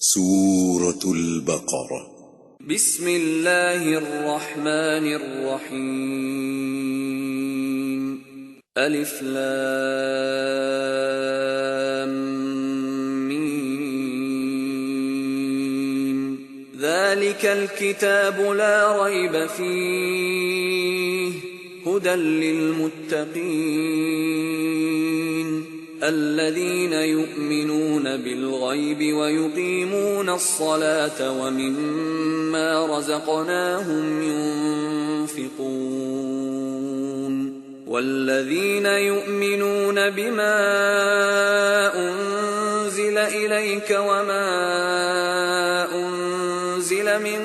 سورة البقرة بسم اللہ الرحمن الرحیم الف لام میم ذالک الکتاب لا ریب فیہ ھدی للمتقین الذين يؤمنون بالغيب ويقيمون الصلاة ومما رزقناهم ينفقون والذين يؤمنون بما أنزل إليك وما أنزل من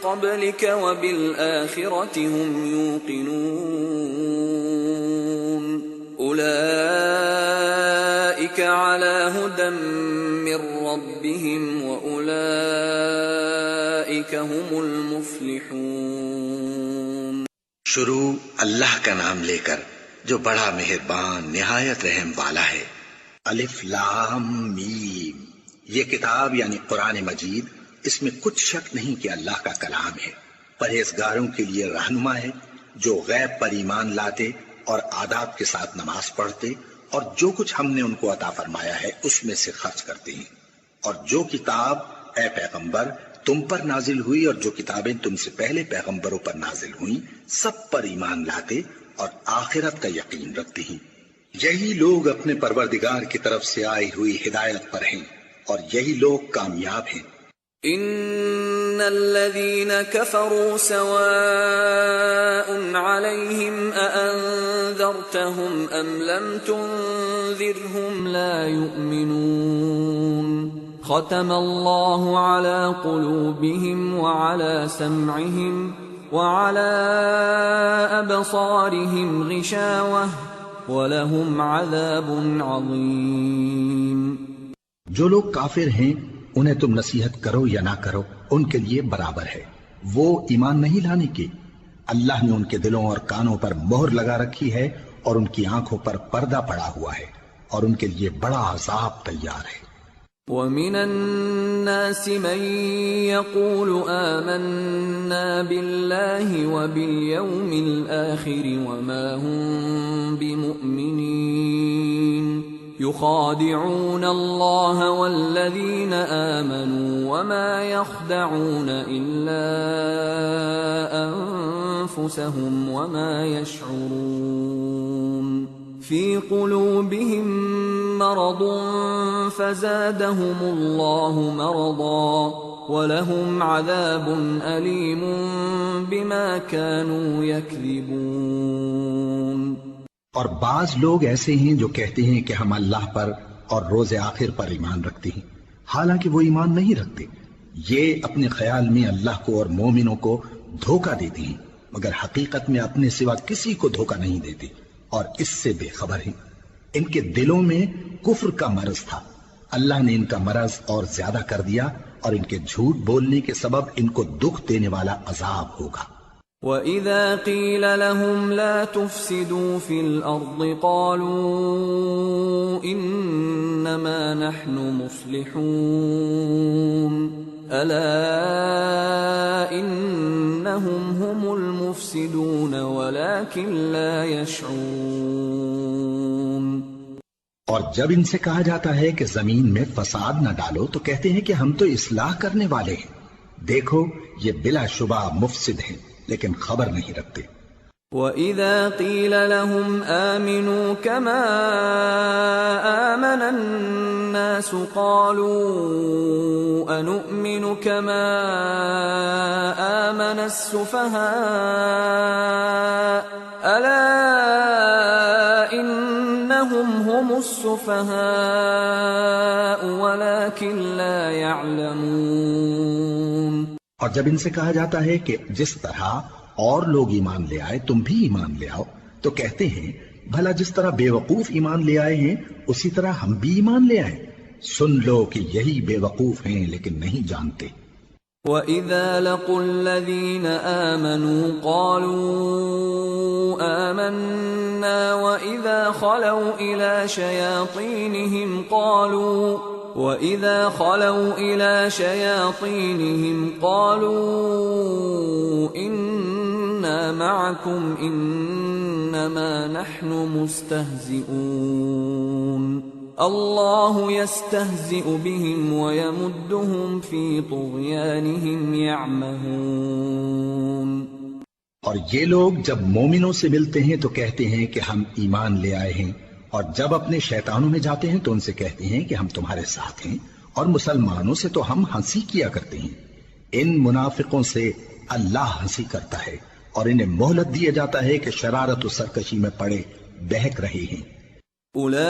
قبلك وبالآخرة هم يوقنون أولئك على هدى من ربهم وأولئك هم المفلحون۔ شروع اللہ کا نام لے کر جو بڑا مہربان نہایت رحم والا ہے۔ الف لام میم، یہ کتاب یعنی قرآن مجید، اس میں کچھ شک نہیں کہ اللہ کا کلام ہے، پرہیزگاروں کے لیے رہنما ہے جو غیب پر ایمان لاتے اور آداب کے ساتھ نماز پڑھتے اور جو کچھ ہم نے ان کو عطا فرمایا ہے اس میں سے خرچ کرتے ہیں، اور جو کتاب اے پیغمبر تم پر نازل ہوئی اور جو کتابیں تم سے پہلے پیغمبروں پر نازل ہوئیں سب پر ایمان لاتے اور آخرت کا یقین رکھتے ہیں۔ یہی لوگ اپنے پروردگار کی طرف سے آئی ہوئی ہدایت پر ہیں اور یہی لوگ کامیاب ہیں۔ ان الذين كفروا سواء عليهم أأنذرتهم ام لم تنذرهم لا يؤمنون ختم الله على قلوبهم وعلى سمعهم وعلى أبصارهم غشاوة ولهم عذاب عظيم۔ جو لوگ کافر ہیں انہیں تم نصیحت کرو یا نہ کرو ان کے لیے برابر ہے، وہ ایمان نہیں لانے کے۔ اللہ نے ان کے دلوں اور کانوں پر مہر لگا رکھی ہے اور ان کی آنکھوں پر پردہ پڑا ہوا ہے اور ان کے لیے بڑا عذاب تیار ہے۔ وَمِنَ النَّاسِ مَن يَقُولُ آمَنَّا بِاللَّهِ وَبِالْيَوْمِ الْآخِرِ وَمَا هُم بِمُؤْمِنِينَ يخادعون الله والذين آمنوا وما يخدعون إلا أنفسهم وما يشعرون في قلوبهم مرض فزادهم الله مرضا ولهم عذاب أليم بما كانوا يكذبون۔ اور بعض لوگ ایسے ہیں جو کہتے ہیں کہ ہم اللہ پر اور روز آخر پر ایمان رکھتے ہیں، حالانکہ وہ ایمان نہیں رکھتے۔ یہ اپنے خیال میں اللہ کو اور مومنوں کو دھوکہ دیتے ہیں، مگر حقیقت میں اپنے سوا کسی کو دھوکہ نہیں دیتے اور اس سے بے خبر ہیں۔ ان کے دلوں میں کفر کا مرض تھا، اللہ نے ان کا مرض اور زیادہ کر دیا اور ان کے جھوٹ بولنے کے سبب ان کو دکھ دینے والا عذاب ہوگا۔ وَإِذَا قِيلَ لَهُمْ لَا تُفْسِدُوا فِي الْأَرْضِ قَالُوا إِنَّمَا نَحْنُ مُصْلِحُونَ أَلَا إِنَّهُمْ هُمُ الْمُفْسِدُونَ وَلَكِنْ لَا يَشْعُرُونَ۔ اور جب ان سے کہا جاتا ہے کہ زمین میں فساد نہ ڈالو تو کہتے ہیں کہ ہم تو اصلاح کرنے والے ہیں، دیکھو یہ بلا شبہ مفسد ہیں لیکن خبر نہیں رکھتے۔ وَإِذَا قِيلَ لَهُمْ آمِنُوا كَمَا آمَنَ النَّاسُ قَالُوا أَنُؤْمِنُ كَمَا آمَنَ السُّفَهَاءُ أَلَا إِنَّهُمْ هُمُ السُّفَهَاءُ وَلَكِنْ لَا يَعْلَمُونَ۔ اور جب ان سے کہا جاتا ہے کہ جس طرح اور لوگ ایمان لے آئے تم بھی ایمان لے آؤ تو کہتے ہیں بھلا جس طرح بے وقوف ایمان لے آئے ہیں اسی طرح ہم بھی ایمان لے آئیں۔ سن لو کہ یہی بے وقوف ہیں لیکن نہیں جانتے۔ وَإِذَا لَقُوا الَّذِينَ آمَنُوا قَالُوا آمَنَّا وَإِذَا خَلَوْا إِلَى شَيَاطِينِهِمْ قَالُوا وَإِذَا خَلَوْا إِلَى شَيَاطِينِهِمْ قَالُوا إِنَّا مَعَكُمْ إِنَّمَا نَحْنُ مُسْتَهْزِئُونَ اللَّهُ يَسْتَهْزِئُ بِهِمْ وَيَمُدُّهُمْ فِي طُغْيَانِهِمْ يَعْمَهُونَ۔ اور یہ لوگ جب مومنوں سے ملتے ہیں تو کہتے ہیں کہ ہم ایمان لے آئے ہیں، اور جب اپنے شیطانوں میں جاتے ہیں تو ان سے کہتے ہیں کہ ہم تمہارے ساتھ ہیں، اور مسلمانوں سے تو ہم ہنسی کیا کرتے ہیں۔ ان منافقوں سے اللہ ہنسی کرتا ہے اور انہیں مہلت دیا جاتا ہے کہ شرارت و سرکشی میں پڑے بہک رہے ہیں۔ أولئك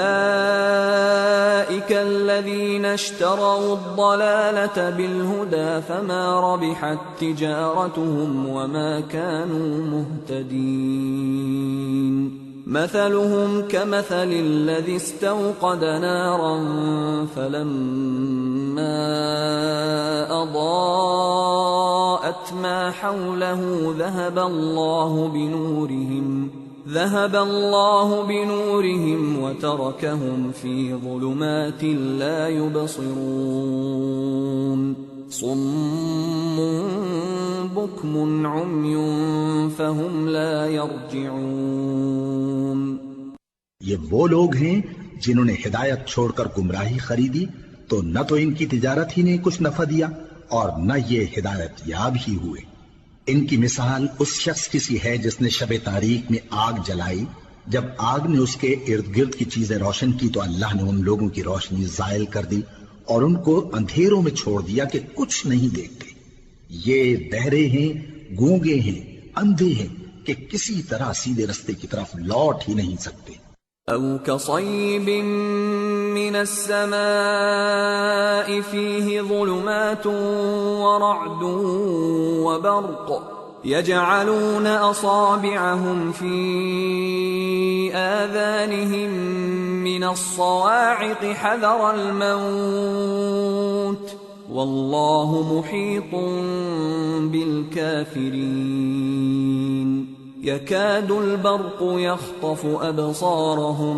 الذين اشتروا الضلالة بالهدى فما ربحت تجارتهم وما كانوا مهتدين مثلهم كمثل الذي استوقد نارا فلما أضاءت ما حوله ذهب الله بنورهم وتركهم في ظلمات لا يبصرون صم بكم عمي فهم لا يرجعون۔ یہ وہ لوگ ہیں جنہوں نے ہدایت چھوڑ کر گمراہی خریدی تو نہ تو ان کی تجارت ہی نے کچھ نفع دیا اور نہ یہ ہدایت یاب ہی ہوئے۔ ان کی مثال اس شخص کی سی ہے جس نے شب تاریک میں آگ جلائی، جب آگ نے اس کے ارد گرد کی چیزیں روشن کی تو اللہ نے ان لوگوں کی روشنی زائل کر دی اور ان کو اندھیروں میں چھوڑ دیا کہ کچھ نہیں دیکھتے۔ یہ بہرے ہیں، گونگے ہیں، اندھے ہیں کہ کسی طرح سیدھے رستے کی طرف لوٹ ہی نہیں سکتے۔ أَوْ كَصَيِّبٍ مِّنَ السَّمَاءِ فِيهِ ظُلُمَاتٌ وَرَعْدٌ وَبَرْقٌ يَجْعَلُونَ أَصَابِعَهُمْ فِي آذَانِهِم مِّنَ الصَّوَاعِقِ حَذَرَ الْمَوْتِ وَاللَّهُ مُحِيطٌ بِالْكَافِرِينَ۔ يكاد البرق يخطف أبصارهم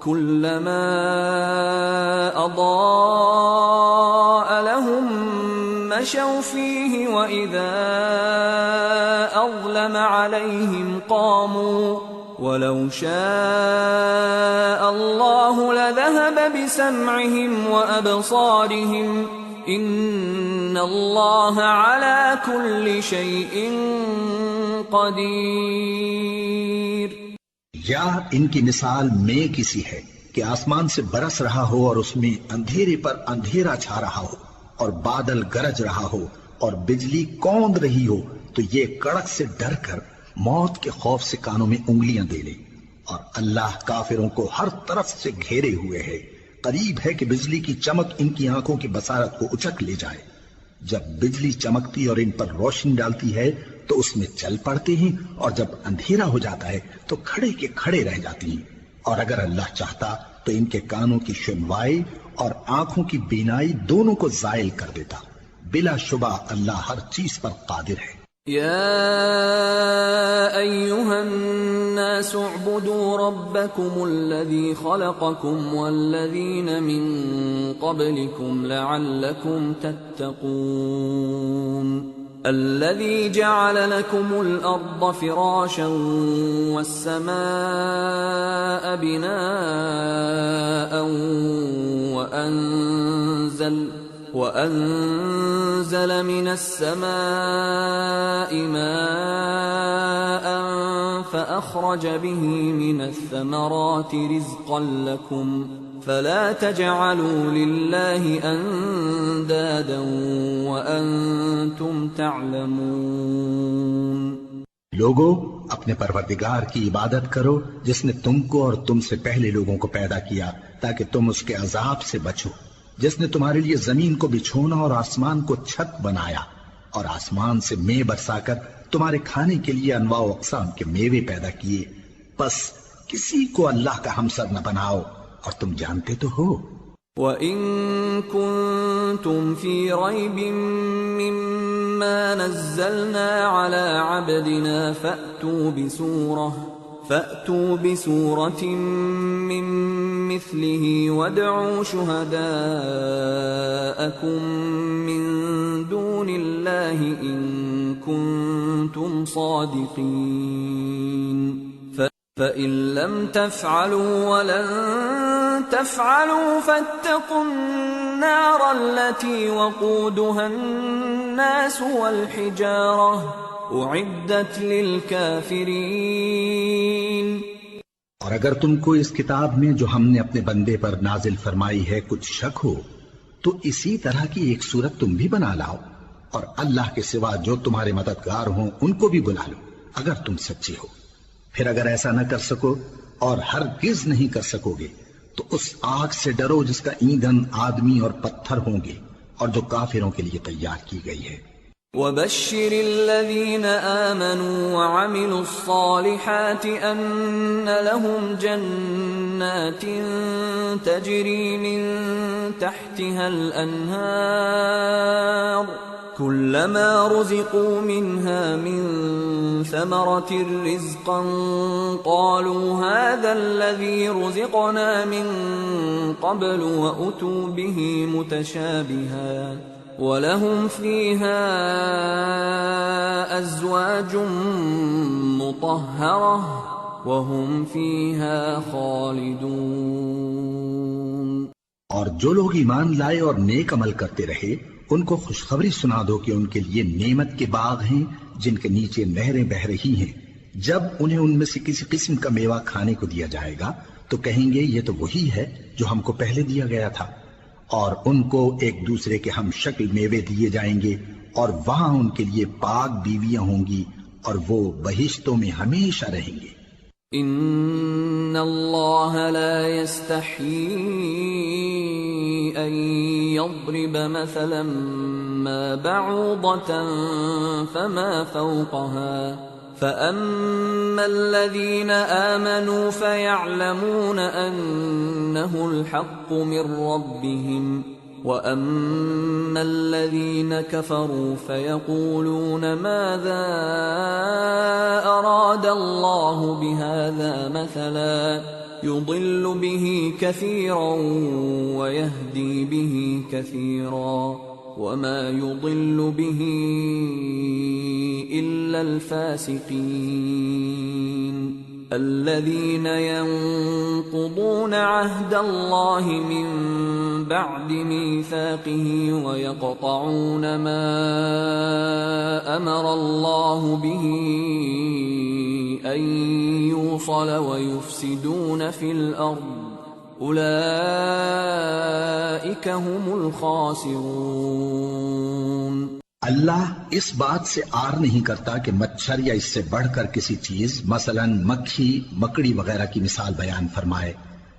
كلما أضاء لهم مشوا فيه وإذا أظلم عليهم قاموا ولو شاء الله لذهب بسمعهم وأبصارهم إن الله على كل شيء قدیر۔ یا ان کی مثال میں کسی ہے کہ آسمان سے برس رہا ہو اور اس میں اندھیرے پر اندھیرا چھا رہا ہو اور بادل گرج رہا ہو اور بجلی کوند رہی ہو تو یہ کڑک سے ڈر کر موت کے خوف سے کانوں میں انگلیاں دے لے، اور اللہ کافروں کو ہر طرف سے گھیرے ہوئے ہے، قریب ہے کہ بجلی کی چمک ان کی آنکھوں کی بصارت کو اچک لے جائے۔ جب بجلی چمکتی اور ان پر روشنی ڈالتی ہے تو اس میں چل پڑتے ہیں، اور جب اندھیرا ہو جاتا ہے تو کھڑے کے کھڑے رہ جاتی ہیں، اور اگر اللہ چاہتا تو ان کے کانوں کی سنوائی اور آنکھوں کی بینائی دونوں کو زائل کر دیتا۔ بلا شبہ اللہ ہر چیز پر قادر ہے۔ يا أيها الناس اعبدوا ربكم الذي خلقكم والذين من قبلكم لعلكم تتقون الذي جعل لكم الأرض فراشا والسماء بناء وأنزل من السماء ماء فأخرج به من الثمرات رزقا لكم فلا تجعلوا لله أندادا وأنتم تعلمون۔ لوگو اپنے پروردگار کی عبادت کرو جس نے تم کو اور تم سے پہلے لوگوں کو پیدا کیا تاکہ تم اس کے عذاب سے بچو، جس نے تمہارے لیے زمین کو بچھونا اور آسمان کو چھت بنایا اور آسمان سے مے برسا کر تمہارے کھانے کے لیے انواع و اقسام کے میوے پیدا کیے، پس کسی کو اللہ کا ہمسر نہ بناؤ اور تم جانتے تو ہو۔ وَإِن كُنتُمْ فِي رَيْبٍ مِّمَّا نَزَّلْنَا عَلَىٰ عَبْدِنَا فَأْتُوا بِسُورَةٍ مِّن مثله وادعوا شهداءكم من دون الله إن كنتم صادقين فإن لم تفعلوا ولن تفعلوا فاتقوا النار التي وقودها الناس والحجارة أعدت للكافرين۔ اور اگر تم کو اس کتاب میں جو ہم نے اپنے بندے پر نازل فرمائی ہے کچھ شک ہو تو اسی طرح کی ایک صورت تم بھی بنا لاؤ، اور اللہ کے سوا جو تمہارے مددگار ہوں ان کو بھی بلا لو اگر تم سچے ہو۔ پھر اگر ایسا نہ کر سکو اور ہرگز نہیں کر سکو گے تو اس آگ سے ڈرو جس کا ایندھن آدمی اور پتھر ہوں گے اور جو کافروں کے لیے تیار کی گئی ہے۔ وَبَشِّرِ الَّذِينَ آمَنُوا وَعَمِلُوا الصَّالِحَاتِ أَنَّ لَهُمْ جَنَّاتٍ تَجْرِي مِن تَحْتِهَا الْأَنْهَارُ كُلَّمَا رُزِقُوا مِنْهَا مِن ثَمَرَةٍ رِزْقًا قَالُوا هَذَا الَّذِي رُزِقْنَا مِن قَبْلُ وَأُتُوا بِهِ مُتَشَابِهًا وَلَهُمْ فِيهَا أَزْوَاجٌ مُطَهَّرَةٌ وَهُمْ فِيهَا خَالِدُونَ۔ اور جو لوگ ایمان لائے اور نیک عمل کرتے رہے ان کو خوشخبری سنا دو کہ ان کے لیے نعمت کے باغ ہیں جن کے نیچے نہریں بہہ رہی ہیں۔ جب انہیں ان میں سے کسی قسم کا میوہ کھانے کو دیا جائے گا تو کہیں گے یہ تو وہی ہے جو ہم کو پہلے دیا گیا تھا، اور ان کو ایک دوسرے کے ہم شکل میوے دیے جائیں گے، اور وہاں ان کے لیے پاک بیویاں ہوں گی اور وہ بہشتوں میں ہمیشہ رہیں گے۔ ان اللہ لا يستحيي ان يضرب مثلا ما بعوضة فما فوقها فأما الذين آمنوا فيعلمون أنه الحق من ربهم وأما الذين كفروا فيقولون ماذا أراد الله بهذا مثلا يضل به كثيرا ويهدي به كثيرا وما يضل به إلا الفاسقين الذين ينقضون عهد الله من بعد ميثاقه ويقطعون ما أمر الله به أن يوصل ويفسدون في الأرض اولئک هم الخاسرون۔ اللہ اس بات سے آر نہیں کرتا کہ مچھر یا اس سے بڑھ کر کسی چیز مثلا مکھی مکڑی وغیرہ کی مثال بیان فرمائے۔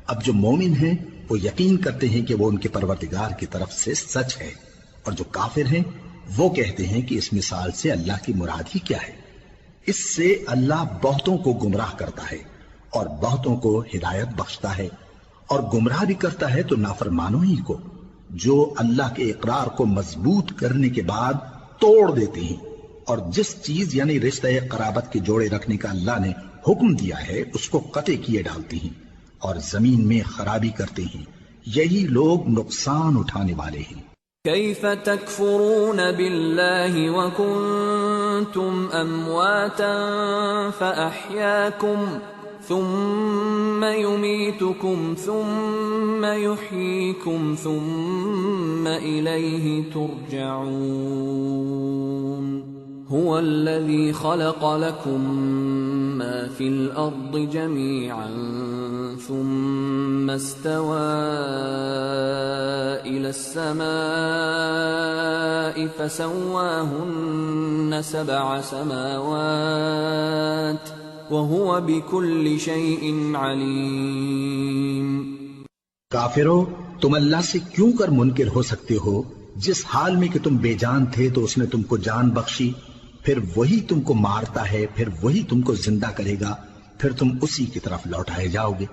اب جو مومن ہیں وہ یقین کرتے ہیں کہ وہ ان کے پروردگار کی طرف سے سچ ہے، اور جو کافر ہیں وہ کہتے ہیں کہ اس مثال سے اللہ کی مراد ہی کیا ہے۔ اس سے اللہ بہتوں کو گمراہ کرتا ہے اور بہتوں کو ہدایت بخشتا ہے، اور گمراہ بھی کرتا ہے تو نافرمانوں ہی کو، جو اللہ کے اقرار کو مضبوط کرنے کے بعد توڑ دیتے ہیں، اور جس چیز یعنی رشتہ قرابت کے جوڑے رکھنے کا اللہ نے حکم دیا ہے اس کو قطع کیے ڈالتے ہیں اور زمین میں خرابی کرتے ہیں۔ یہی لوگ نقصان اٹھانے والے ہیں۔ کیف تکفرون باللہ وکنتم امواتا فاحیاکم ثم يميتكم ثم يحييكم ثم إليه ترجعون هو الذي خلق لكم ما في الأرض جميعا ثم استوى إلى السماء فسواهن 7 سماوات وَهُوَ بِكُلِّ شَيْءٍ عَلِيمٌ۔ کافرو، تم اللہ سے کیوں کر منکر ہو سکتے ہو؟ جس حال میں کہ تم بے جان تھے تو اس نے تم کو جان بخشی، پھر وہی تم کو مارتا ہے، پھر وہی تم کو زندہ کرے گا، پھر تم اسی کی طرف لوٹائے جاؤ گے۔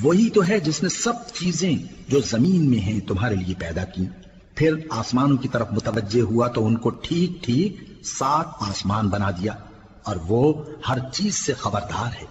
وہی تو ہے جس نے سب چیزیں جو زمین میں ہیں تمہارے لیے پیدا کی، پھر آسمانوں کی طرف متوجہ ہوا تو ان کو ٹھیک ٹھیک 7 آسمان بنا دیا، اور وہ ہر چیز سے خبردار ہے۔